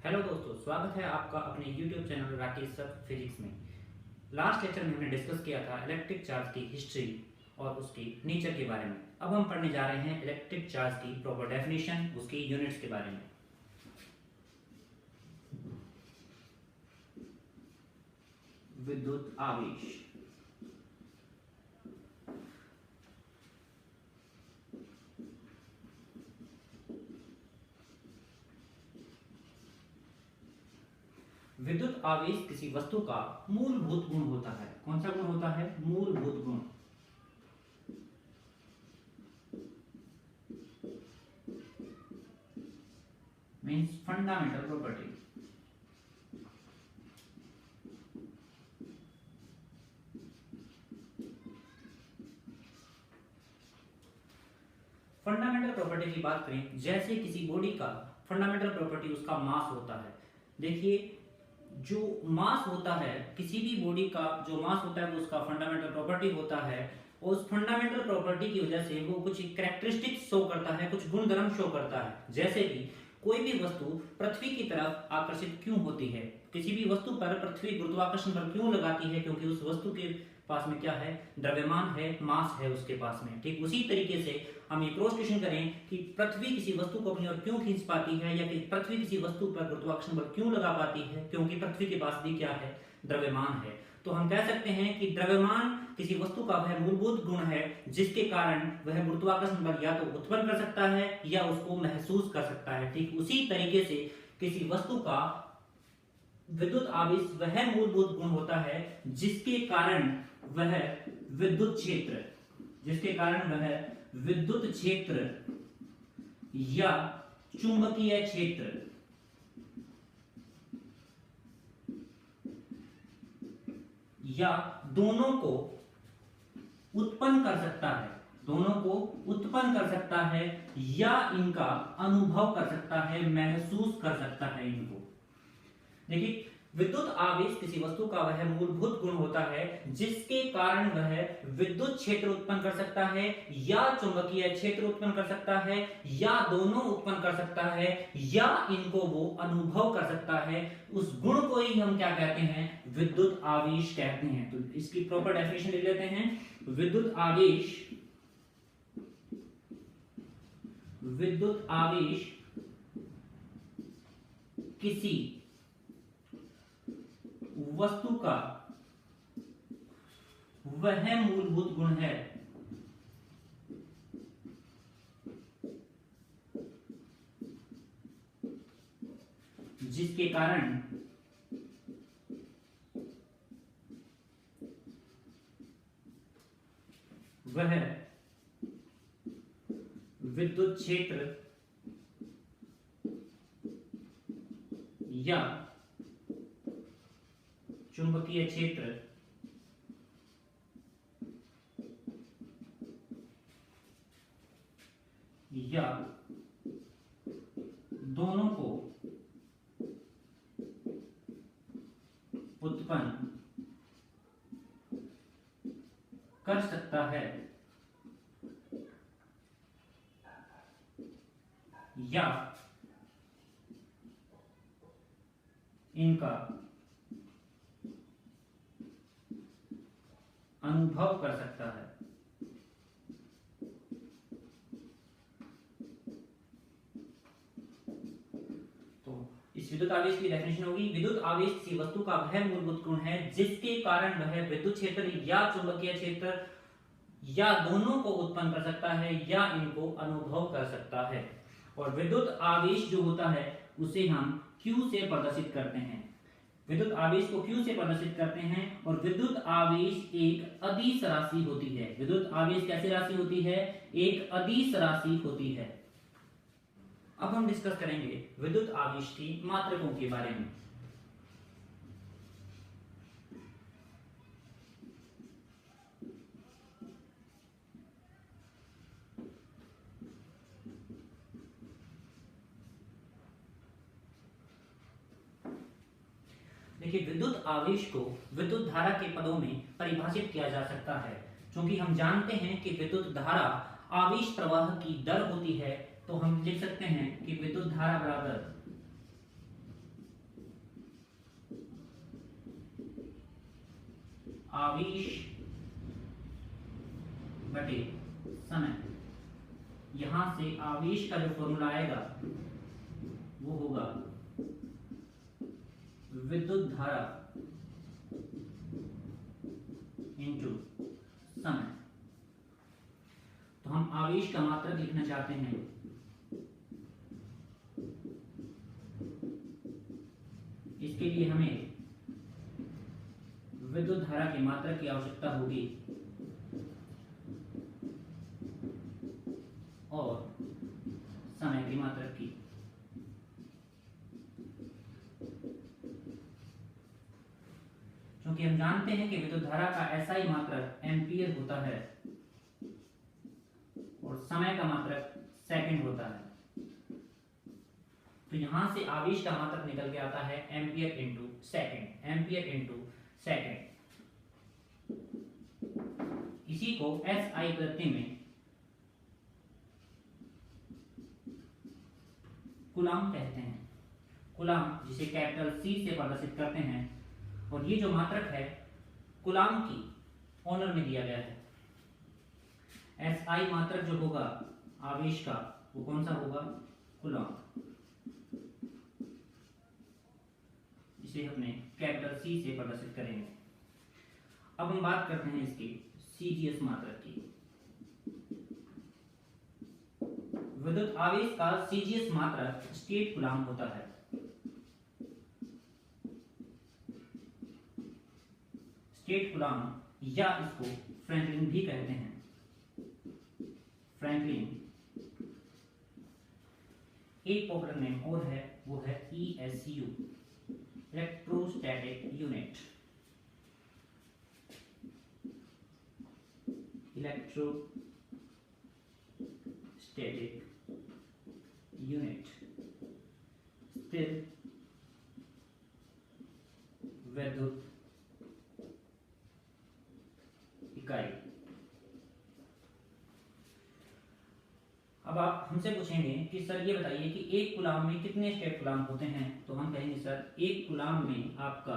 Hello दोस्तों, स्वागत है आपका अपने YouTube channel Rakesh sir physics में। लास्ट लेक्चर में हमने डिस्कस किया था इलेक्ट्रिक चार्ज की हिस्ट्री और उसकी नेचर के बारे में। अब हम पढ़ने जा रहे हैं इलेक्ट्रिक चार्ज की प्रॉपर डेफिनेशन, उसकी यूनिट्स के बारे में। विद्युत आवेश। विद्युत आवेश किसी वस्तु का मूलभूत गुण होता है। कौन सा गुण होता है? मूलभूत गुण। Means fundamental property. Fundamental property की बात करें, जैसे किसी बॉडी का फंडामेंटल प्रॉपर्टी उसका मास होता है। देखिए, जो मास होता है किसी भी बॉडी का, जो मास होता है वो उसका फंडामेंटल प्रॉपर्टी होता है। और उस फंडामेंटल प्रॉपर्टी की वजह से वो कुछ कैरेक्टरिस्टिक्स शो करता है, कुछ गुणधर्म शो करता है। जैसे कि कोई भी वस्तु पृथ्वी की तरफ आकर्षित क्यों होती है, किसी भी वस्तु पर पृथ्वी गुरुत्वाकर्षण बल क्यों लगाती है? क्योंकि उस वस्तु के पास में क्या है? द्रव्यमान है, मास है उसके पास में। ठीक उसी तरीके से हम ये क्रॉस क्वेश्चन करें कि पृथ्वी किसी वस्तु को अपनी ओर क्यों खींच पाती है, या कि पृथ्वी किसी वस्तु पर गुरुत्वाकर्षण बल क्यों लगा पाती है? क्योंकि पृथ्वी के पास भी क्या है? द्रव्यमान है। तो हम कह सकते हैं कि द्रव्यमान किसी वस्तु का वह मूलभूत गुण है जिसके कारण वह गुरुत्वाकर्षण बल या तो उत्पन्न कर सकता है या उसको महसूस कर सकता है। ठीक उसी तरीके से किसी वस्तु का विद्युत आवेश वह मूलभूत गुण होता है जिसके कारण वह विद्युत क्षेत्र, जिसके कारण वह विद्युत क्षेत्र या चुंबकीय क्षेत्र या दोनों को उत्पन्न कर सकता है, दोनों को उत्पन्न कर सकता है या इनका अनुभव कर सकता है, महसूस कर सकता है इनको। देखिए, विद्युत आवेश किसी वस्तु का वह मूलभूत गुण होता है जिसके कारण वह विद्युत क्षेत्र उत्पन्न कर सकता है या चुंबकीय क्षेत्र उत्पन्न कर सकता है या दोनों उत्पन्न कर सकता है या इनको वो अनुभव कर सकता है। उस गुण को ही हम क्या कहते हैं? विद्युत आवेश कहते हैं। तो इसकी प्रॉपर डेफिनेशन लिख लेते हैं। विद्युत आवेश, विद्युत आवेश किसी वस्तु का वह मूलभूत गुण है जिसके कारण वह विद्युत क्षेत्र या चुंबकीय क्षेत्र या दोनों को उत्पन्न कर सकता है या इनका अनुभव कर सकता है। तो इस विद्युत आवेश की डेफिनेशन होगी, विद्युत आवेश किसी वस्तु का वह मूलभूत गुण है जिसके कारण वह विद्युत क्षेत्र या चुंबकीय क्षेत्र या दोनों को उत्पन्न कर सकता है या इनको अनुभव कर सकता है। और विद्युत आवेश जो होता है उसे हम Q से प्रदर्शित करते हैं। विद्युत आवेश को Q से प्रदर्शित करते हैं। और विद्युत आवेश एक अदिश राशि होती है। विद्युत आवेश कैसी राशि होती है? एक अदिश राशि होती है। अब हम डिस्कस करेंगे विद्युत आवेश की मात्रकों के बारे में। देखिए, विद्युत आवेश को विद्युत धारा के पदों में परिभाषित किया जा सकता है, क्योंकि हम जानते हैं कि विद्युत धारा आवेश प्रवाह की दर होती है। तो हम लिख सकते हैं कि विद्युत धारा बराबर आवेश बटे समय। यहां से आवेश का जो फॉर्मूला आएगा वो होगा विद्युत धारा इंटू समय। तो हम आवेश का मात्रक लिखना चाहते हैं, इसके लिए हमें विद्युत धारा के मात्रक की आवश्यकता होगी और समय की मात्रक की। क्योंकि हम जानते हैं कि विद्युत धारा का एसआई मात्रक एम्पीयर होता है और समय का मात्रक सेकंड होता है। तो यहां से आवेश का मात्रक निकल के आता है ampere into second, ampere into second. इसी को एसआई करते में कूलाम कहते हैं। कूलाम जिसे कैपिटल सी से प्रदर्शित करते हैं, और ये जो मात्रक है कूलाम की ऑनर में दिया गया है। एसआई मात्रक जो होगा आवेश का वो कौन सा होगा? कूलाम। इसे अपने कैपिटल सी से प्रदर्शित करेंगे। अब हम बात करते हैं इसकी सीजीएस मात्रक की। विद्युत आवेश का सीजीएस मात्रक स्टेट कूलाम होता है। स्टेट कूलाम या इसको फ्रैंकलिन भी कहते हैं। फ्रैंकलिन एक पॉपुलर नेम और है, वो है ESU, electrostatic unit. Electrostatic unit, स्थिर विद्युत इकाई। अब आप हमसे पूछेंगे कि सर ये बताइए कि एक कूलाम में कितने स्टेट कूलाम होते हैं? तो हम कहेंगे सर एक कूलाम में आपका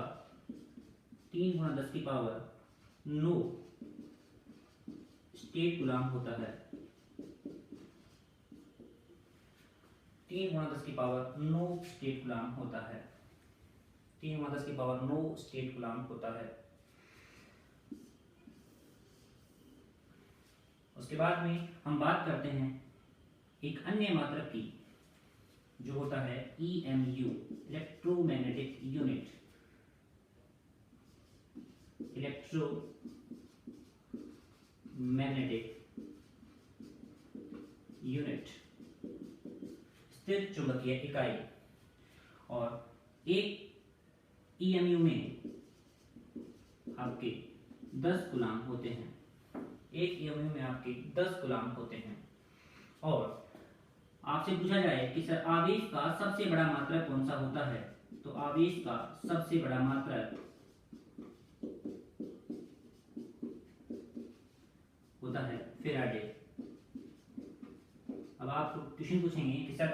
3 × 10⁹ स्टेट कूलाम होता है। 3 × 10⁹ स्टेट कूलाम होता है। 3 × 10⁹ स्टेट कूलाम होता है। उसके बाद में हम बात करते हैं एक अन्य मात्रक की जो होता है EMU, electromagnetic unit. Electromagnetic unit, स्थिर चुंबकीय इकाई। और एक EMU में आपके 10 कूलाम होते हैं। एक EMU में आपके 10 कूलाम होते हैं। और आपसे पूछा जाए कि सर आवेश का सबसे बड़ा मात्रक कौन सा होता है? तो आवेश का सबसे बड़ा मात्रक होता है फैराडे। अब आप क्वेश्चन पूछेंगे कि सर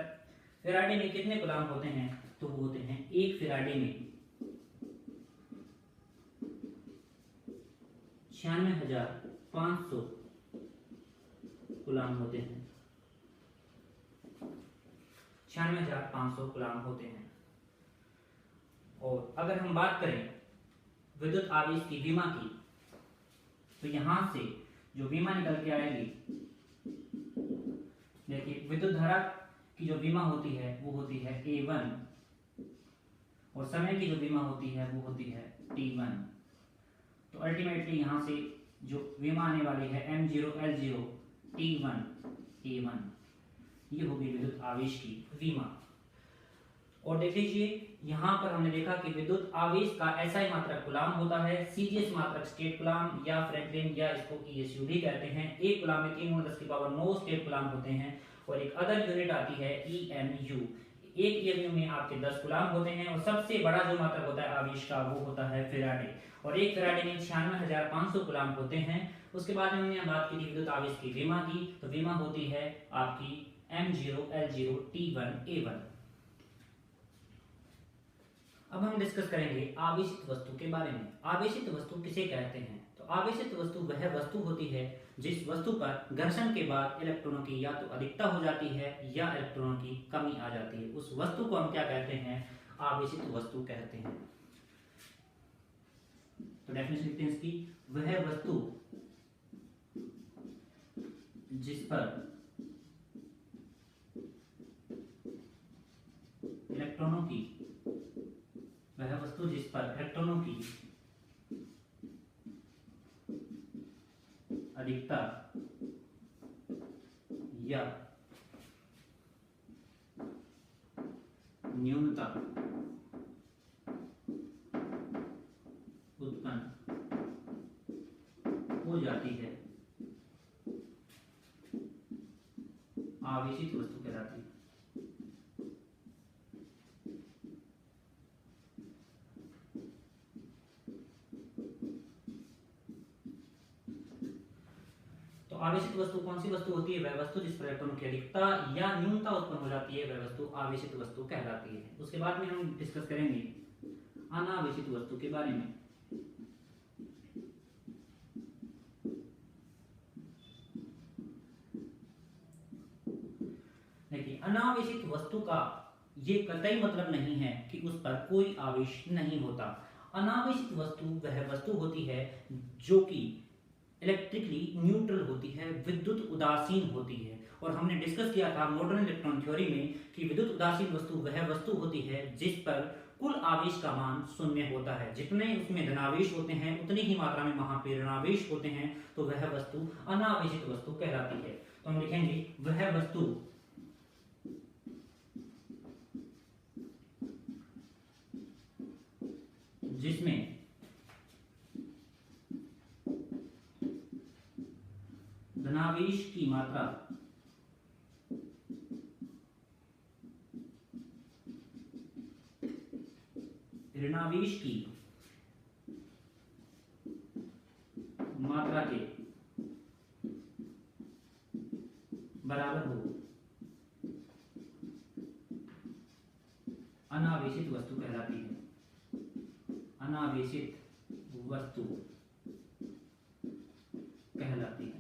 फैराडे में कितने कूलाम होते हैं? तो वो होते हैं एक फैराडे में 96,500 कूलाम होते हैं। 96,500 कूलाम होते हैं। और अगर हम बात करें विद्युत आवेश की विमा की, तो यहां से जो विमा निकल के आएगी, देखिए विद्युत धारा की जो विमा होती है वो होती है A1 और समय की जो विमा होती है वो होती है T1। तो अल्टीमेटली यहां से जो विमा आने वाली है M0L0 T1 A1, ये होगी विद्युत आवेश की विमा। और देख लीजिए यहाँ पर हमने देखा कि विद्युत आवेश का एसआई मात्रक कूलाम होता है, सीजीएस मात्रक स्टेट कूलाम या फ्रैंकलिन या इसको ESU भी कहते हैं। एक कूलाम में 3 × 10⁹ स्टेट कूलाम होते हैं। और एक अदर यूनिट आती है EMU। एक EMU में आपके 10 कूलाम होते हैं। और सबसे बड़ा जो मात्रक होता है आवेश का वो होता है फैराडे। और एक फैराडे में 96,500 कूलाम होते हैं। उसके बाद में हमने बात की थी विद्युत आवेश की विमा की, तो विमा होती है आपकी M0L0 T1 A1। अब हम डिस्कस करेंगे आवेशित वस्तु के बारे में। आवेशित वस्तु किसे कहते हैं? तो आवेशित वस्तु वह वस्तु होती है जिस वस्तु पर घर्षण के बाद इलेक्ट्रॉनों की या तो अधिकता हो जाती है या इलेक्ट्रॉनों की कमी आ जाती है, उस वस्तु को हम क्या कहते हैं? आवेशित वस्तु कहते हैं। तो डेफिनेशन लिखते हैं इसकी, वह वस्तु जिस पर इलेक्ट्रॉनों की अधिकता या न्यूनता उत्पन्न हो जाती है, आवेशित वस्तु कहलाती है। आवेशित वस्तु कौन सी वस्तु होती है? वह वस्तु जिस पर इलेक्ट्रॉनों की अधिकता या न्यूनता उत्पन्न हो जाती है, वह वस्तु आवेशित वस्तु कहलाती है। उसके बाद में हम डिस्कस करेंगे अनावेशित वस्तु के बारे में। देखिए, अनावेशित वस्तु का ये कतई मतलब नहीं है कि उस पर कोई आवेश नहीं होता। अनावेशित वस्तु वह वस्तु होती है जो कि इलेक्ट्रिकली न्यूट्रल होती है, विद्युत उदासीन होती है। और हमने डिस्कस किया था मॉडर्न इलेक्ट्रॉन थ्योरी में कि विद्युत उदासीन वस्तु वह वस्तु होती है जिस पर कुल आवेश का मान शून्य होता है। जितने उसमें धनावेश होते हैं उतनी ही मात्रा में वहां पे ऋणावेश होते हैं, तो वह वस्तु अनावेशित वस्तु कहलाती है। तो हम लिखेंगे वह वस्तु जिसमें धनावेश की मात्रा ऋणावेश की मात्रा के बराबर हो, अनावेशित वस्तु कहलाती है। अनावेशित वस्तु कहलाती है।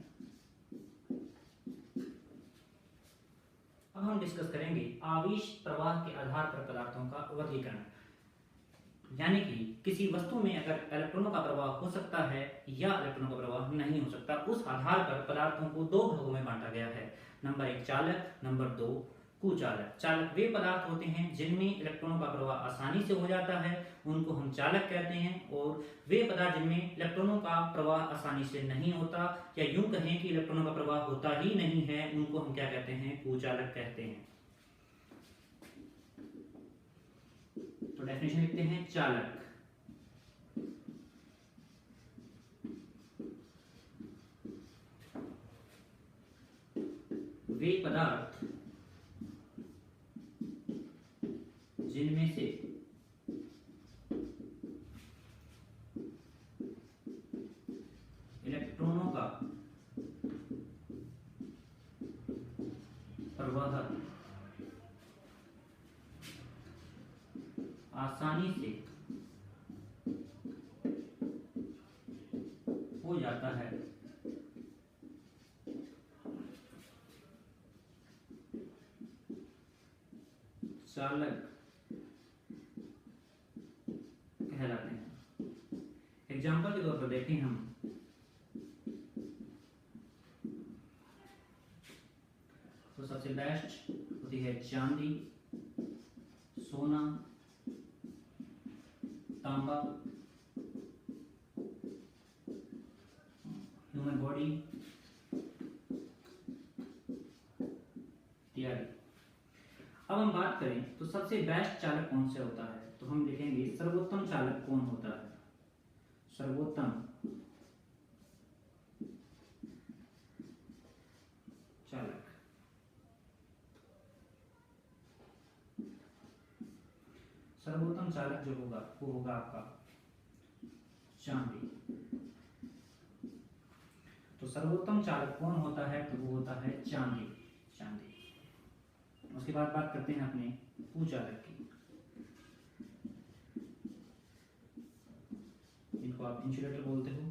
अब हम डिस्कस करेंगे आवेश प्रवाह के आधार पर पदार्थों का वर्गीकरण। यानी कि किसी वस्तु में अगर इलेक्ट्रॉनों का प्रवाह हो सकता है या इलेक्ट्रॉनों का प्रवाह नहीं हो सकता, उस आधार पर पदार्थों को दो भागों में बांटा गया है। नंबर 1 चालक, नंबर 2 कुचालक। चालक वे पदार्थ होते हैं जिनमें इलेक्ट्रॉनों का प्रवाह आसानी से हो जाता है, उनको हम चालक कहते हैं। और वे पदार्थ जिनमें इलेक्ट्रॉनों का प्रवाह आसानी से नहीं होता, या यूं कहें कि इलेक्ट्रॉनों का प्रवाह होता ही नहीं है, उनको हम क्या कहते हैं? कुचालक कहते हैं। तो डेफिनेशन लिखते हैं, चालक वे पदार्थ जिनमें से इलेक्ट्रॉनों का प्रवाह आसानी से हो जाता है, चालक कहलाते हैं। एग्जाम्पल के तौर पर देखें हम, तो सबसे बेस्ट होती है चांदी, सोना, तांबा, ह्यूमन बॉडी इत्यादि। अब हम बात करें तो सबसे बेस्ट चालक कौन से होता है, तो हम लिखेंगे सर्वोत्तम चालक कौन होता है? सर्वोत्तम चालक सर्वोत्तम चालक जो होगा वो होगा आपका चांदी। तो सर्वोत्तम चालक कौन होता है? तो वो होता है चांदी। चांदी। उसके बाद बात करते हैं अपने कुचालक की। आप इंसुलेटर बोलते हो,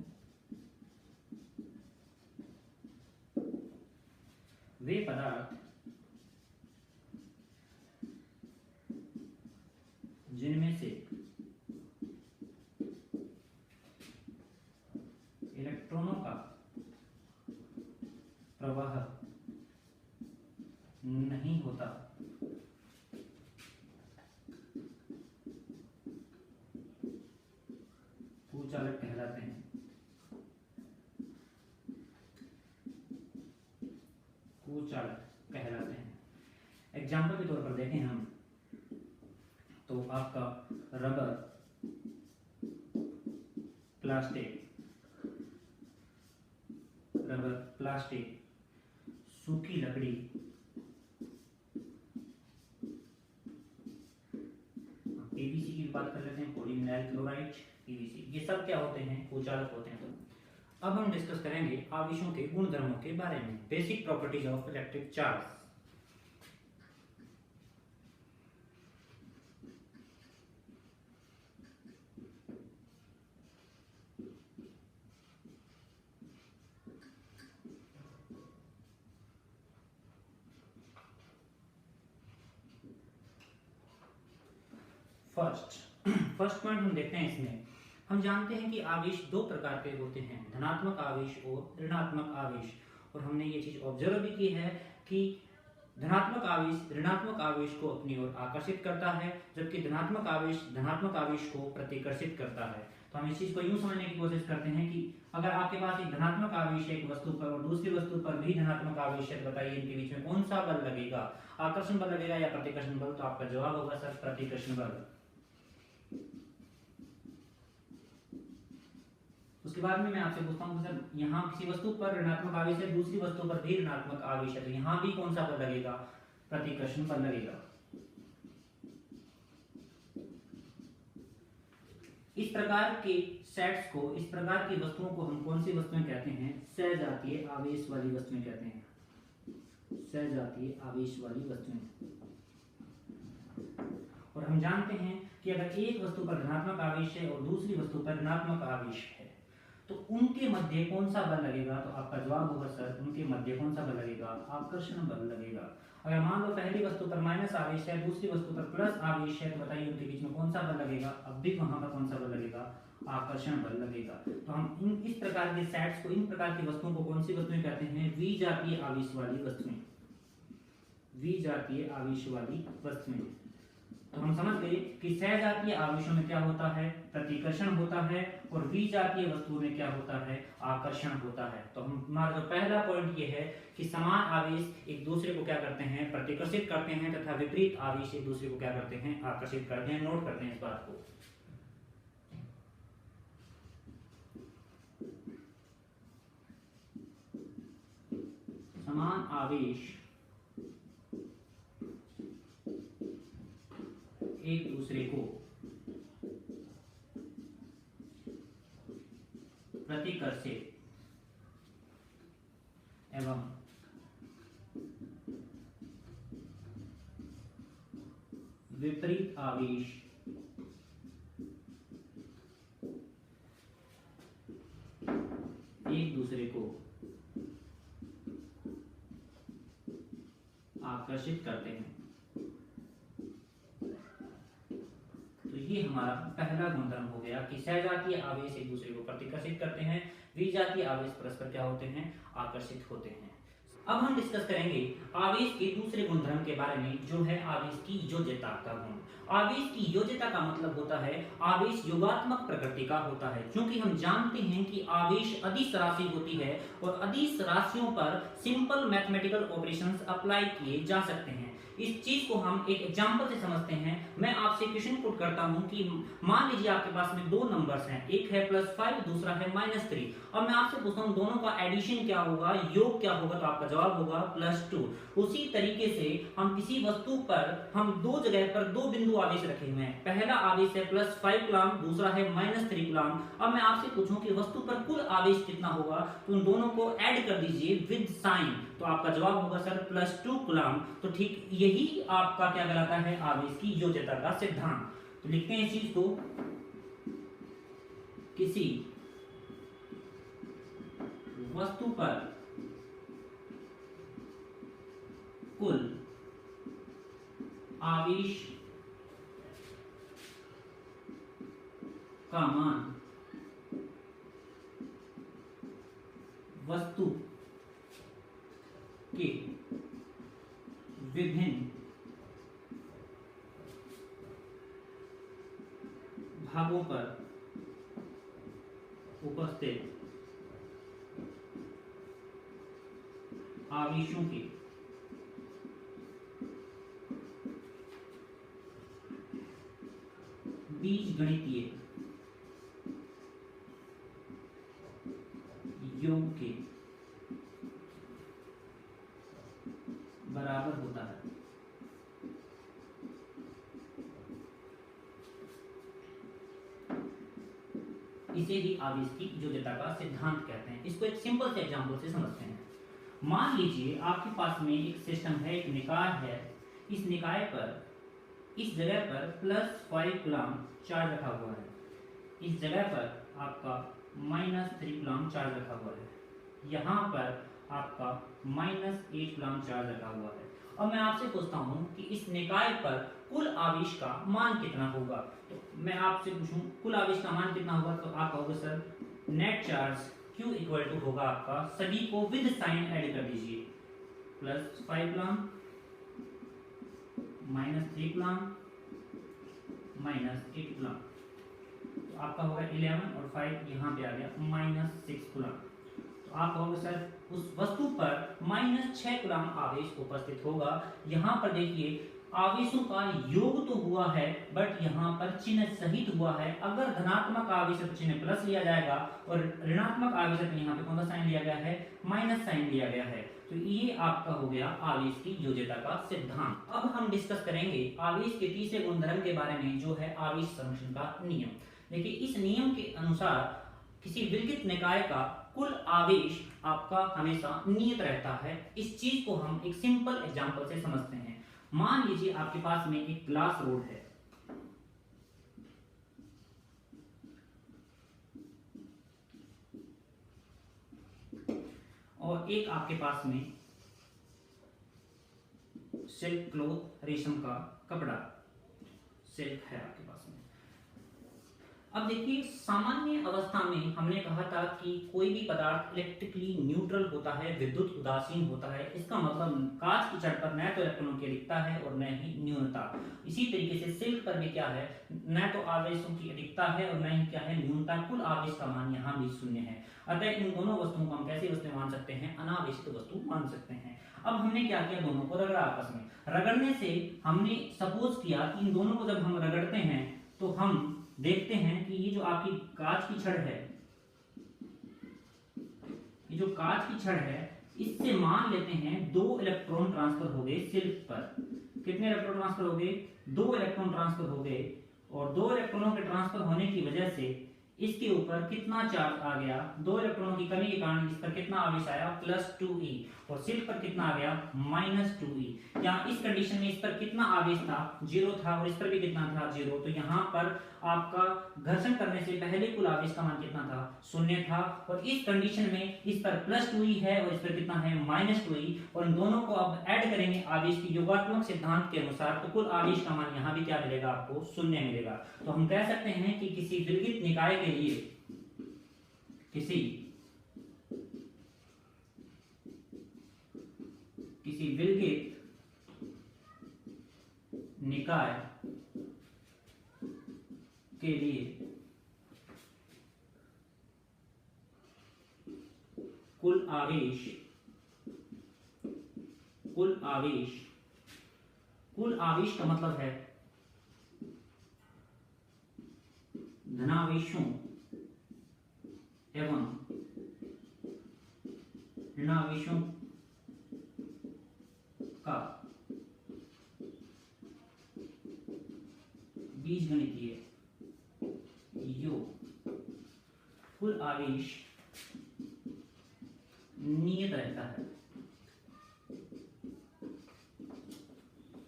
वे पदार्थ जिनमें से इलेक्ट्रॉनों का प्रवाह नहीं होता कुचालक कहलाते हैं। कुचालक कहलाते हैं। एग्जाम्पल के तौर पर देखें हम तो आपका रबर, प्लास्टिक, सूखी लकड़ी, पीवीसी की बात कर लेते हैं, पॉलीविनाइल क्लोराइड, पीवीसी, ये सब क्या होते हैं? कुचालक होते हैं। अब हम डिस्कस करेंगे आवेशों के गुणधर्मों के बारे में, basic properties of electric charge. First point हम देखते हैं इसमें, हम जानते हैं कि आवेश दो प्रकार के होते हैं, धनात्मक आवेश और ऋणात्मक आवेश। और हमने ये चीज ऑब्जर्व भी की है कि धनात्मक आवेश ऋणात्मक आवेश को अपनी ओर आकर्षित करता है, जबकि धनात्मक आवेश धनात्मक आवेश को प्रतिकर्षित करता है। तो हम इस चीज को यूं समझने की कोशिश करते हैं कि अगर आपके पास एक धनात्मक आवेश है एक वस्तु पर और दूसरी वस्तु पर भी धनात्मक आवेश है, बताइए इनके बीच में कौन सा बल लगेगा? आकर्षण बल लगेगा या प्रतिकर्षण बल? तो आपका जवाब होगा सर प्रतिकर्षण बल। उसके बाद में मैं आपसे पूछता हूं सर, यहाँ किसी वस्तु पर ऋणात्मक आवेश है, दूसरी वस्तु पर भी ऋणात्मक आवेश है, तो यहाँ भी कौन सा बल लगेगा? प्रतिकर्षण बल लगेगा। इस प्रकार के सेट्स को, इस प्रकार की वस्तुओं को हम कौन सी वस्तुएं कहते हैं? सहजातीय आवेश वाली वस्तुएं कहते हैं। सहजातीय आवेश वाली वस्तुएं। और हम जानते हैं कि अगर एक वस्तु पर धनात्मक आवेश है और दूसरी वस्तु पर ऋणात्मक आवेश है तो उनके मध्य कौन सा बल लगेगा? तो आपका जवाब होगा सर उनके मध्य कौन सा बल लगेगा? आकर्षण बल लगेगा। अगर मान लो पहली वस्तु पर माइनस आवेश है, दूसरी वस्तु पर प्लस आवेश है, तो बताइए उनके बीच में कौन सा बल लगेगा? अब भी वहां पर कौन सा बल लगेगा? आकर्षण बल लगेगा। तो हम इस प्रकार के सेट्स को, इन प्रकार की वस्तुओं को कौन सी वस्तुएं कहते हैं? विजातीय आवेश वाली वस्तुएं। विजातीय आवेश वाली वस्तुएं। तो हम समझ गए कि सहजातीय आवेशों में क्या होता है? प्रतिकर्षण होता है, और विजातीय वस्तुओं में क्या होता है? आकर्षण होता है। तो हमारा जो पहला पॉइंट ये है कि समान आवेश एक दूसरे को क्या करते हैं? प्रतिकर्षित करते हैं, तथा विपरीत आवेश एक दूसरे को क्या करते हैं? आकर्षित करते हैं। नोट करते हैं इस बात को। समान आवेश एक दूसरे को प्रतिकर्षित एवं विपरीत आवेश एक दूसरे को आकर्षित करते हैं। ये हमारा पहला गुणधर्म हो गया कि सहजातीय आवेश एक दूसरे को प्रतिकर्षित करते हैं, विजातीय आवेश परस्पर क्या होते हैं? आकर्षित होते हैं। अब हम डिस्कस करेंगे आवेश के दूसरे गुणधर्म के बारे में, जो है आवेश की योज्यता का गुण। आवेश की योज्यता का मतलब होता है आवेश योगात्मक प्रकृति का होता है, क्योंकि हम जानते हैं कि आवेश अदिश राशि होती है और अदिश राशियों पर सिंपल मैथमेटिकल ऑपरेशंस अप्लाई किए जा सकते हैं। इस चीज को हम एक एग्जांपल से समझते हैं। मैं आपसे क्वेश्चन पुट करता हूं कि मान लीजिए आपके पास में दो नंबर्स हैं, एक है +5, दूसरा है -3। अब मैं आपसे पूछता हूं दोनों का एडिशन क्या होगा, योग क्या होगा? तो आपका जवाब होगा +2। उसी तरीके से हम किसी वस्तु पर हम दो जगह पर दो बिंदु आवेश रखे हुए हैं, पहला आवेश है +5 कूलम, दूसरा है -3 कूलम। अब मैं आपसे पूछूं कि वस्तु पर कुल आवेश कितना होगा, तो उन दोनों को ऐड कर दीजिए विद साइन, तो आपका जवाब होगा सर +2 कूलम। तो ठीक यही आपका क्या कहलाता है? आवेश की योज्यता का सिद्धांत। तो लिखते हैं इस चीज को, किसी वस्तु पर कुल आवेश का मान वस्तु के विभिन्न भागों पर उपस्थित आवेशों के बीजगणितीय योग के बराबर होता है। इसे ही आवेश की योग्यता का सिद्धांत कहते हैं। इसको एक सिंपल से एग्जांपल से समझते हैं। मान लीजिए आपके पास में एक सिस्टम है, एक निकाय है। इस निकाय पर इस जगह पर +5 कूलम चार्ज रखा हुआ है, इस जगह पर आपका -3 कूलम चार्ज रखा हुआ है, यहाँ पर आपका -8 कूलम चार्ज रखा हुआ है। अब मैं आपसे पूछता हूँ कि इस निकाय पर कुल आवेश का मान कितना होगा। तो मैं आपसे पूछूं कुल आवेश का मान कितना होगा, तो आप कहोगे sir net charge Q equal to होगा आपका, सभी को विद साइन ऐड कर दीजिए, +5 कूलम -3 कूलम -8 कूलम, तो आपका होगा 11 और 5 यहाँ पे आ गया -6 कूलम। तो आप कहोगे सर उस वस्तु पर -6 कूलम आवेश उपस्थित होगा। यहाँ पर देखिए आवेशों का योग तो हुआ है, बट यहाँ पर चिन्ह सहित हुआ है। अगर धनात्मक आवेश है तो चिन्ह प्लस लिया जाएगा, और ऋणात्मक आवेश है तो यहाँ पे कौन सा साइन लिया गया है, माइनस साइन लिया गया है। तो ये आपका हो गया आवेश की योज्यता का सिद्धांत। अब हम डिस्कस करेंगे आवेश के तीसरे गुणधर्म के बारे में, जो है आवेश संरक्षण का नियम। देखिए इस नियम के अनुसार किसी विलगित निकाय का कुल आवेश आपका हमेशा नियत रहता है। इस चीज को हम एक सिंपल एग्जांपल से समझते हैं। मान लीजिए आपके पास में एक ग्लास रोड है, और एक आपके पास में सिल्क क्लॉथ, रेशम का कपड़ा, सिल्क है आपके पास में। अब देखिए सामान्य अवस्था में हमने कहा था कि कोई भी पदार्थ इलेक्ट्रिकली न्यूट्रल होता है, विद्युत उदासीन होता है। इसका मतलब कांच की छड़ पर न तो इलेक्ट्रॉनों की अधिकता है और न ही न्यूनता। इसी तरीके से सिल्क पर भी क्या है, न तो आवेशों की अधिकता है और न ही क्या है, न्यूनता। कुल आवेश का मान यहाँ भी 0 है। अतः इन दोनों वस्तुओं को हम कैसी वस्तु मान सकते हैं, अनावेशित वस्तु मान सकते हैं। अब हमने क्या किया, दोनों को रगड़ा आपस में। रगड़ने से हमने सपोज किया कि इन दोनों को जब हम रगड़ते हैं तो हम देखते हैं कि ये जो आपकी कांच की छड़ है, ये जो कांच की छड़ है, इससे मान लेते हैं 2 इलेक्ट्रॉन ट्रांसफर हो गए सिल्क पर। कितने इलेक्ट्रॉन ट्रांसफर हो गए, 2 इलेक्ट्रॉन ट्रांसफर हो गए। और 2 इलेक्ट्रॉनों के ट्रांसफर होने की वजह से इसके ऊपर कितना चार्ज आ गया, 2 इलेक्ट्रॉनों की कमी के कारण इस पर कितना आवेश आया, +2e। और सिल्क पर कितना आ गया, -2e। यहाँ इस कंडीशन में इस पर कितना आवेश था, 0 था, और इस पर भी कितना था, 0। तो यहाँ पर आपका घर्षण करने से पहले कुल आवेश का मान कितना था, 0 था। और इस कंडीशन में इस पर +2e है और इस पर कितना है, -2e। और इन दोनों को अब ऐड करेंगे आवेश की योगात्मक सिद्धांत के अनुसार, तो कुल आवेश का मान यहाँ भी क्या मिलेगा, आपको 0 मिलेगा। तो हम कह सकते हैं कि किसी विलगित निकाय के लिए, किसी विलगित निकाय के लिए कुल आवेश का मतलब है धनावेशों एवं ऋणावेशों का बीजगणितीय योग। कुल आवेश नियत रहता है।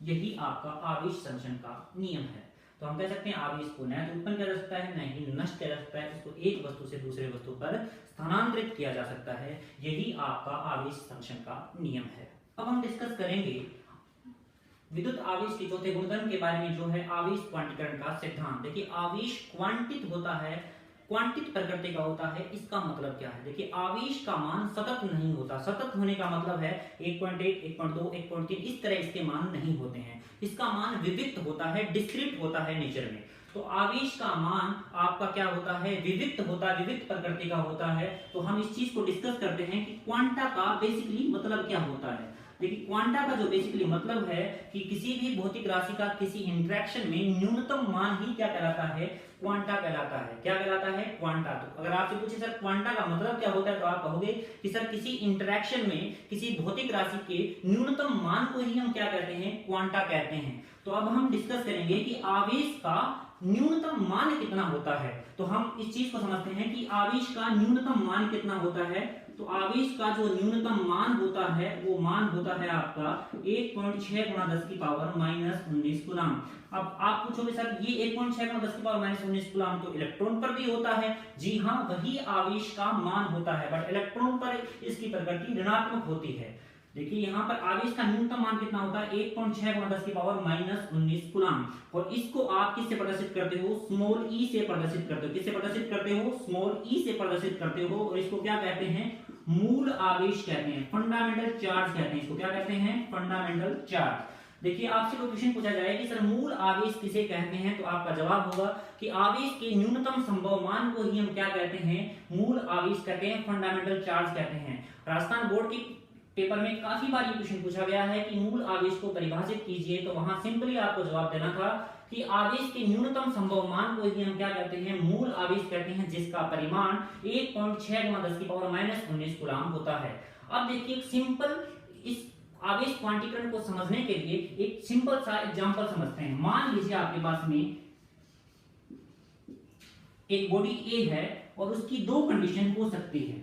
यही आपका आवेश संरक्षण का नियम है। तो हम कह सकते हैं आवेश को न तो उत्पन्न किया जा सकता है, न ही नष्ट किया जा सकता है, इसको एक वस्तु से दूसरे वस्तु पर स्थानांतरित किया जा सकता है। यही आपका आवेश संरक्षण का नियम है। अब हम डिस्कस करेंगे विद्युत आवेश के चौथे गुणधर्म के बारे में, जो है आवेश क्वांटीकरण का सिद्धांत। देखिए आवेश क्वांटित होता है, क्वांटित प्रकृति का होता है। इसका मतलब क्या है? देखिए आवेश का मान सतत नहीं होता। सतत होने का मतलब है 1.1, 1.2, 1.3 इस तरह इसके मान नहीं होते हैं। इसका मान विविक्त होता है, डिस्क्रीट होता है नेचर में। तो आवेश का मान आपका क्या होता है? विविक्त होता है, विविक्त प्रकृति का होता है। तो हम इस चीज को डिस्कस करते हैं कि क्वांटा का बेसिकली मतलब क्या होता है। देखिए क्वांटा का जो बेसिकली मतलब है कि किसी भी भौतिक राशि का किसी इंटरेक्शन में न्यूनतम मान ही क्या कहलाता है? क्वांटा कहलाता है। क्या कहलाता है? क्वांटा। तो अगर आपसे पूछे सर क्वांटा का मतलब क्या होता है, तो आप कहोगे कि सर किसी इंटरेक्शन में किसी भौतिक राशि के न्यूनतम मान को ही हम क्या कहते हैं? क्वांटा कहते हैं। तो अब हम डिस्कस करेंगे कि आवेश का न्यूनतम मान कितना होता है। तो हम इस चीज को समझते हैं कि आवेश का न्यूनतम मान कितना होता है। तो आवेश का जो न्यूनतम मान होता है वो मान होता है आपका 1.6 × 10⁻⁻19 कूलम। अब आप पूछोगे सर ये 1.6 × 10⁻⁻19 कूलम तो इलेक्ट्रॉन पर भी होता है। जी हाँ, वही आवेश का मान होता है, बट इलेक्ट्रॉन पर इसकी प्रकृति ऋणात्मक होती है। देखिए यहाँ पर आवेश का न्यूनतम मान कितना होता है? 1.6 × 10⁻⁻19 कूलम। और इसको आप किससे प्रदर्शित करते हो? स्मॉल ई से प्रदर्शित करते हो। किससे प्रदर्शित करते हो? स्मॉल ई से प्रदर्शित करते हो। और इसको क्या कहते हैं? मूल आवेश कहते हैं, फंडामेंटल चार्ज कहते हैं। इसको क्या कहते हैं? Fundamental charge. देखिए आपसे कोई क्वेश्चन पूछा जाए कि सर मूल आवेश किसे कहते हैं, तो आपका जवाब होगा कि आवेश के न्यूनतम संभव मान को ही हम क्या कहते हैं? मूल आवेश कहते हैं, फंडामेंटल चार्ज कहते हैं। राजस्थान बोर्ड की पेपर में काफी बार ये क्वेश्चन पूछा गया है कि मूल आवेश को परिभाषित कीजिए। तो वहां सिंपली आपको जवाब देना था कि आवेश के न्यूनतम संभव मान को ही हम क्या कहते हैं? मूल आवेश कहते हैं, जिसका परिमाण 1.6 × 10⁻⁻19 कूलम होता है। अब देखिए एक सिंपल इस आवेश क्वांटीकरण को समझने के लिए एक सिंपल सा एग्जांपल समझते हैं। मान लीजिए आपके पास में एक बॉडी ए है और उसकी दो कंडीशन हो सकती है।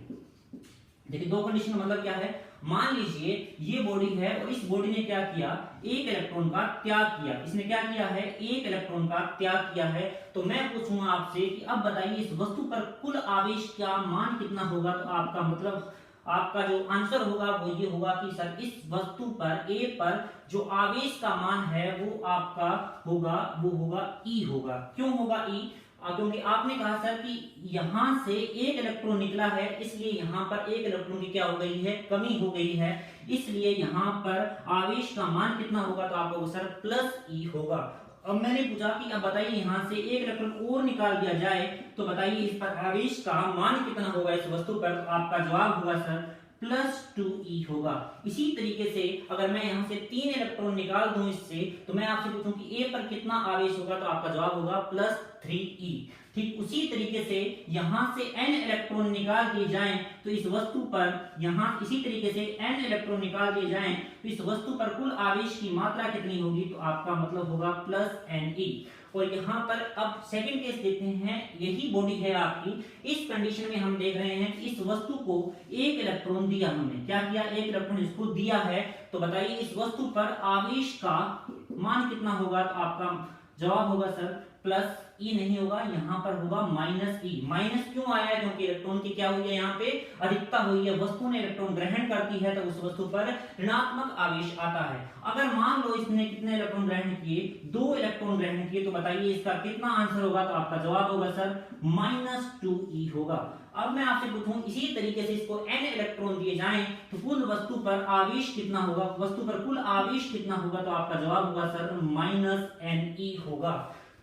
देखिए दो कंडीशन मतलब क्या है? मान लीजिए ये बॉडी है और इस बॉडी ने क्या किया? एक इलेक्ट्रॉन का त्याग किया। इसने क्या किया है? एक इलेक्ट्रॉन का त्याग किया है। तो मैं पूछूंगा आपसे कि अब बताइए इस वस्तु पर कुल आवेश का मान कितना होगा। तो आपका मतलब आपका जो आंसर होगा वो ये होगा कि सर इस वस्तु पर ए पर जो आवेश का मान है वो आपका होगा, वो होगा ई होगा। क्यों होगा ई? क्योंकि आपने कहा सर कि यहां से एक इलेक्ट्रॉन निकला है, इसलिए यहां पर एक इलेक्ट्रॉन की क्या हो गई है? कमी हो गई है। इसलिए यहां पर आवेश का मान कितना होगा? तो आपको सर प्लस ई होगा। अब मैंने पूछा कि अब बताइए यहां से एक इलेक्ट्रॉन और निकाल दिया जाए तो बताइए इस पर आवेश का मान कितना होगा इस वस्तु पर? आपका जवाब होगा सर +2e होगा। इसी तरीके से अगर मैं यहां से 3 इलेक्ट्रॉन निकाल दूं इससे, तो मैं आपसे पूछूं कि ए पर कितना आवेश होगा, तो आपका जवाब होगा +3e। ठीक उसी तरीके से यहां से n इलेक्ट्रॉन निकाल दिए जाएं तो इस वस्तु पर यहां इसी तरीके से n इलेक्ट्रॉन निकाल दिए जाएं तो इस वस्तु पर कुल आवेश की मात्रा कितनी होगी? तो आपका मतलब होगा +ne। और यहाँ पर अब सेकंड केस देखते हैं। यही बॉडी है आपकी, इस कंडीशन में हम देख रहे हैं कि इस वस्तु को एक इलेक्ट्रॉन दिया, हमने क्या किया? एक इलेक्ट्रॉन इसको दिया है। तो बताइए इस वस्तु पर आवेश का मान कितना होगा? तो आपका जवाब होगा सर +e नहीं होगा, यहाँ पर होगा -e। माइनस क्यों आया है? क्योंकि इलेक्ट्रॉन की क्या हुई है? यहाँ पे अधिकता हुई है। वस्तु ने इलेक्ट्रॉन ग्रहण करती है तो उस वस्तु पर ऋणात्मक आवेश आता है। अगर मान लो इसने कितने इलेक्ट्रॉन ग्रहण किए? 2 इलेक्ट्रॉन ग्रहण किए। तो बताइए इसका कितना आंसर होगा? तो आपका जवाब होगा सर -2e होगा। अब मैं आपसे पूछूं इसी तरीके से इसको n इलेक्ट्रॉन दिए जाएं तो कुल वस्तु पर आवेश कितना होगा? वस्तु पर कुल आवेश कितना होगा? तो आपका जवाब होगा सर -ne होगा।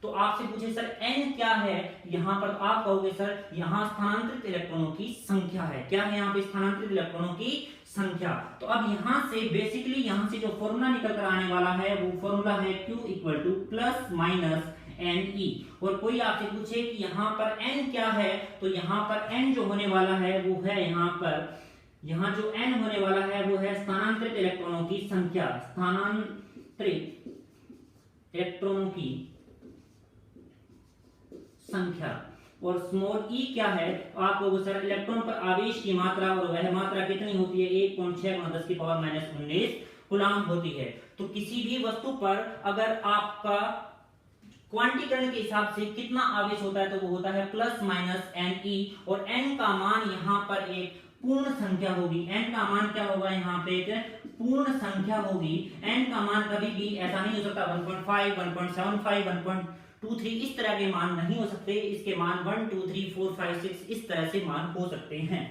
तो आपसे पूछे सर n क्या है? यहाँ पर आप कहोगे सर यहाँ स्थानांतरित इलेक्ट्रॉनों की संख्या है। क्या है यहाँ पे? स्थानांतरित इलेक्ट्रॉनों की संख्या। तो अब यहाँ से बेसिकली यहाँ से जो फॉर्मूला निकल कर आने वाला है वो फॉर्मूला है Q = ±ne। और कोई आपसे पूछे कि यहाँ पर n क्या है, तो यहाँ पर n जो होने वाला है वो है यहाँ जो n होने वाला है वो है स्थानांतरित इलेक्ट्रॉनों की संख्या। स्थानांतरित इलेक्ट्रॉनों की संख्या। और स्मॉल e क्या है? आपको सर इलेक्ट्रॉन पर आवेश की मात्रा, और वह मात्रा कितनी होती है? 1.6 × 10⁻⁻19 कूलम होती है। तो किसी भी वस्तु पर अगर आपका क्वांटीकरण के हिसाब से कितना आवेश होता है, तो वो होता है प्लस माइनस एन ई, और एन का मान यहाँ पर एक पूर्ण संख्या होगी। एन का मान क्या होगा, यहाँ पे एक पूर्ण संख्या होगी। एन का मान कभी भी ऐसा नहीं हो सकता 1.5, 1.75, 1.23 इस तरह के मान नहीं हो सकते। इसके मान 1, 2, 3, 4, 5, 6 इस तरह से मान हो सकते हैं।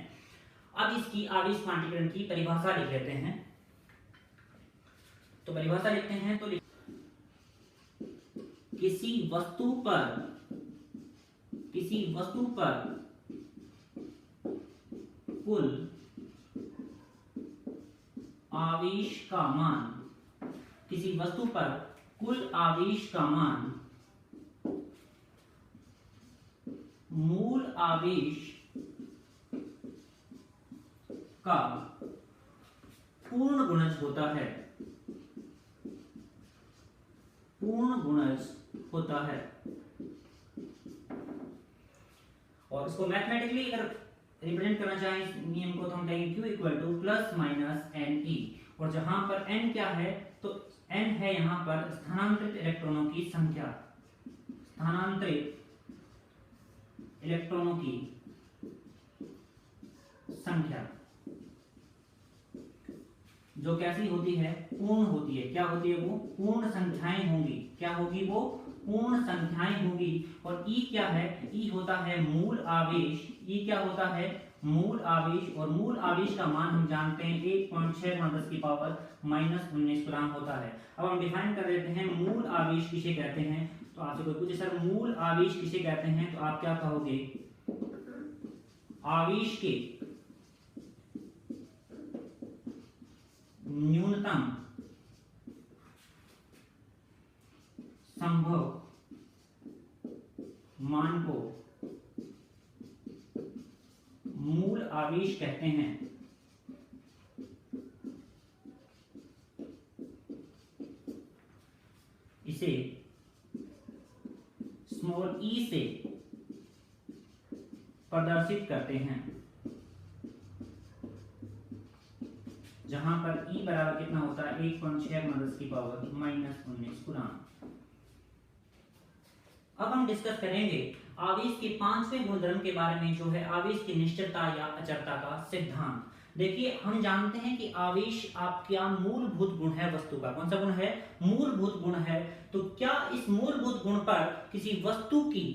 अब इसकी आवेश क्वांटीकरण की परिभाषा लिख लेते हैं। तो परिभाषा लिखते हैं, तो किसी वस्तु पर कुल आवेश का मान, किसी वस्तु पर कुल आवेश का मान मूल आवेश का पूर्ण गुणज होता है, पूर्ण गुणज होता है। और इसको मैथमेटिकली अगर रिप्रेजेंट करना चाहें इस नियम को, तो हम कहेंगे Q equal to plus minus n e, और जहां पर n क्या है, तो n है यहाँ पर स्थानांतरित इलेक्ट्रॉनों की संख्या, स्थानांतरित इलेक्ट्रॉनों की संख्या, जो कैसी होती है, पूर्ण होती है। क्या होती है वो, पूर्ण संख्याएं होंगी। क्या होगी वो, पूर्ण संख्याएं होंगी। और ई क्या है, ई होता है मूल आवेश। ई क्या होता है, मूल आवेश, और मूल आवेश का मान हम जानते हैं 1.6 × 10⁻⁻19 ग्राम होता है। अब हम डिफाइन कर देते हैं मूल आवेश किसे कहते हैं। तो आपसे कोई पूछे सर मूल आवेश किसे कहते हैं, तो आप क्या कहोगे, आवेश के न्यूनतम संभव मान को मूल आवेश कहते हैं। इसे स्मॉल ई से प्रदर्शित करते हैं, जहां पर ई बराबर कितना होता है 1.6 × 10⁻⁻19 गुना। अब हम डिस्कस करेंगे आवेश के 5वें गुणधर्म के बारे में, जो है आवेश की निश्चलता या अचरता का सिद्धांत। देखिए हम जानते हैं कि आवेश आपका मूलभूत गुण है वस्तु का। कौन सा गुण है, मूलभूत गुण है। तो क्या इस मूलभूत गुण पर किसी वस्तु की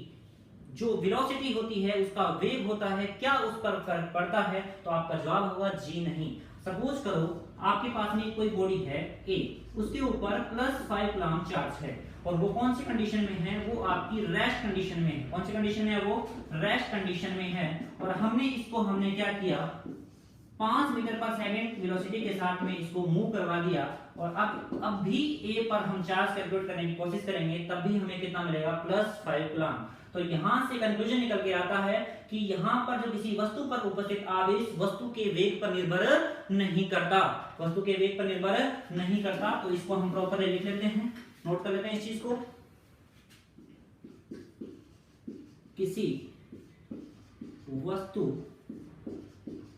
जो वेलोसिटी होती है, उसका वेग होता है, क्या उस पर फर्क पड़ता है, तो आपका जवाब होगा जी नहीं। सपोज करो आपके पास में कोई बॉडी है ए, उसके ऊपर +5 कूलम्ब चार्ज है, और वो कौन सी कंडीशन में है, वो आपकी रेस्ट कंडीशन में है। कौन सी कंडीशन में है, वो रेस्ट कंडीशन में है। और हमने क्या किया, 5 मीटर/सेकंड वेलोसिटी के साथ में इसको मूव करवा दिया। और अब भी ए पर हम चार्ज कैलकुलेट करने की कोशिश करेंगे, तब भी हमें कितना मिलेगा, +5 कूलम्ब। तो यहां से कंक्लूजन निकल के आता है कि यहां पर जो किसी वस्तु पर उपस्थित आवेश वस्तु के वेग पर निर्भर नहीं करता, वस्तु के वेग पर निर्भर नहीं करता। तो इसको हम प्रॉपर लिख लेते हैं, नोट कर लेते हैं इस चीज को। किसी वस्तु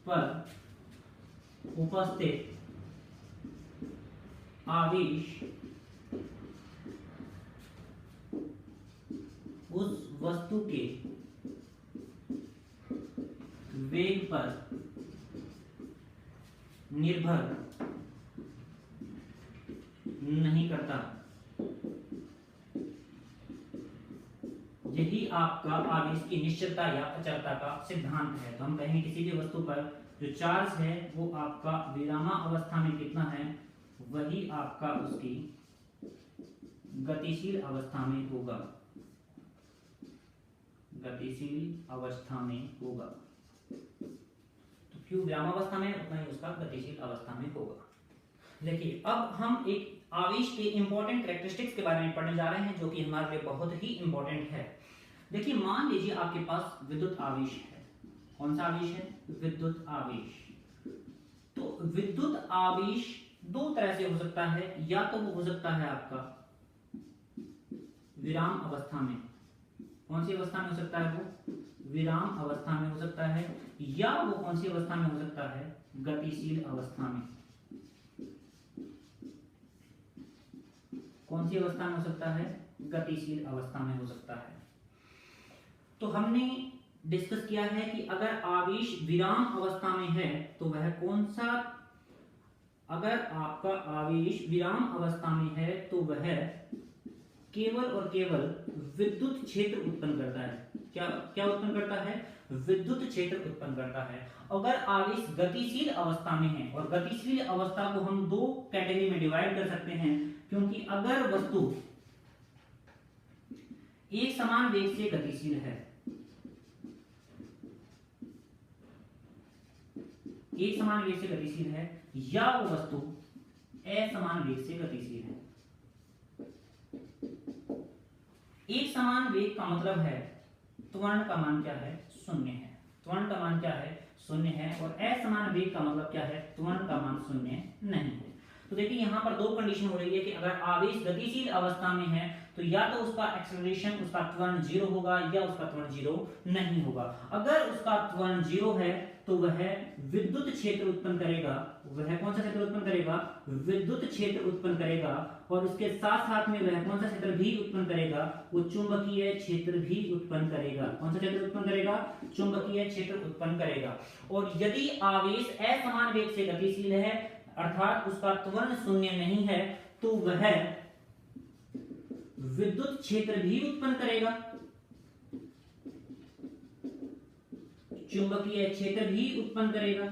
पर उपस्थित आवेश उस वस्तु के वेग पर निर्भर नहीं करता। यही आपका आवेश की निश्चलता या अचलता का सिद्धांत है। तो हम कहेंगे किसी भी वस्तु पर जो चार्ज है वो आपका विरामावस्था में कितना है, वही आपका उसकी गतिशील अवस्था में होगा, गतिशील अवस्था में होगा। तो Q विरामावस्था में, उतना ही उसका गतिशील अवस्था में होगा। देखिए अब हम एक आवेश के इंपॉर्टेंट कैरेक्टरिस्टिक्स के बारे में पढ़ने जा रहे हैं, जो कि हमारे लिए बहुत ही इंपॉर्टेंट है। देखिए मान लीजिए आपके पास विद्युत आवेश है। कौन सा आवेश है, विद्युत आवेश। तो विद्युत आवेश दो तरह से हो सकता है, या तो वो हो सकता है आपका विराम अवस्था में। कौन सी अवस्था में हो सकता है, वो विराम अवस्था में हो सकता है, या वो कौन सी अवस्था में हो सकता है, गतिशील अवस्था में। कौन सी अवस्था में हो सकता है, गतिशील अवस्था में हो सकता है। तो हमने डिस्कस किया है कि अगर आवेश विराम अवस्था में है तो वह कौन सा, अगर आपका आवेश विराम अवस्था में है तो वह केवल और केवल विद्युत क्षेत्र उत्पन्न करता है। क्या क्या उत्पन्न करता है? विद्युत क्षेत्र उत्पन्न करता है। अगर आवेश गतिशील अवस्था में है, और गतिशील अवस्था को हम दो कैटेगरी में डिवाइड कर सकते हैं, क्योंकि अगर वस्तु एक समान वेग से गतिशील है, एक समान वेग से गतिशील है, या वो वस्तु असमान वेग से गतिशील है। एक समान वेग का मतलब है त्वरण का मान क्या है? शून्य है। त्वरण का मान क्या है? शून्य है। और असमान वेग का मतलब क्या है? त्वरण का मान शून्य नहीं है। तो देखिए यहाँ पर दो कंडीशन हो रही है कि अगर आवेश गतिशील अवस्था में है तो या तो उसका एक्सेलरेशन, उसका त्वरण 0 होगा, या उसका त्वरण 0 नहीं होगा। अगर उसका त्वरण 0 है तो वह विद्युत क्षेत्र उत्पन्न करेगा। वह कौन सा क्षेत्र उत्पन्न करेगा? विद्युत क्षेत्र उत्पन्न करेगा। और उसके साथ साथ में वह कौन सा क्षेत्र भी उत्पन्न करेगा? वो चुंबकीय क्षेत्र भी उत्पन्न करेगा। कौन सा क्षेत्र उत्पन्न करेगा? चुंबकीय क्षेत्र उत्पन्न करेगा। और यदि आवेश असमान वेग से गतिशील है, अर्थात उसका त्वरण शून्य नहीं है, तो वह विद्युत क्षेत्र भी उत्पन्न करेगा, चुंबकीय क्षेत्र भी उत्पन्न करेगा।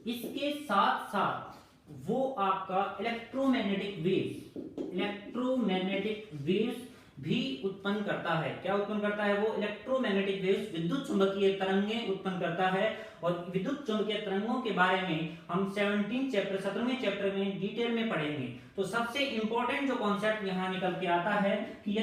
इसके साथ साथ वो आपका इलेक्ट्रोमैग्नेटिक वेव्स भी उत्पन्न करता है। क्या उत्पन्न करता है? वो इलेक्ट्रोमैग्नेटिक वेव्स, विद्युत चुंबकीय तरंगें उत्पन्न करता है। और विद्युत चुंबकीय तरंगों के बारे में हम 17वें चैप्टर में डिटेल में पढ़ेंगे। तो सबसे इंपॉर्टेंट जो कॉन्सेप्ट यहाँ निकल के आता है कि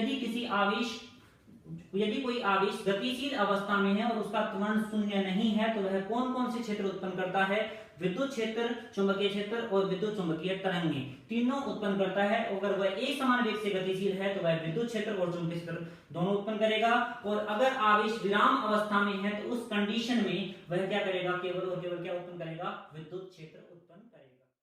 यदि कोई आवेश गतिशील अवस्था में है और उसका त्वरण शून्य नहीं है तो वह कौन कौन से क्षेत्र उत्पन्न करता है? विद्युत क्षेत्र, चुंबकीय क्षेत्र और विद्युत चुंबकीय तरंगें तीनों उत्पन्न करता है। अगर वह एक समान वेग से गतिशील है तो वह विद्युत क्षेत्र और चुंबकीय क्षेत्र दोनों उत्पन्न करेगा। और अगर आवेश विराम अवस्था में है तो उस कंडीशन में वह क्या करेगा? केवल और केवल क्या उत्पन्न करेगा? विद्युत क्षेत्र।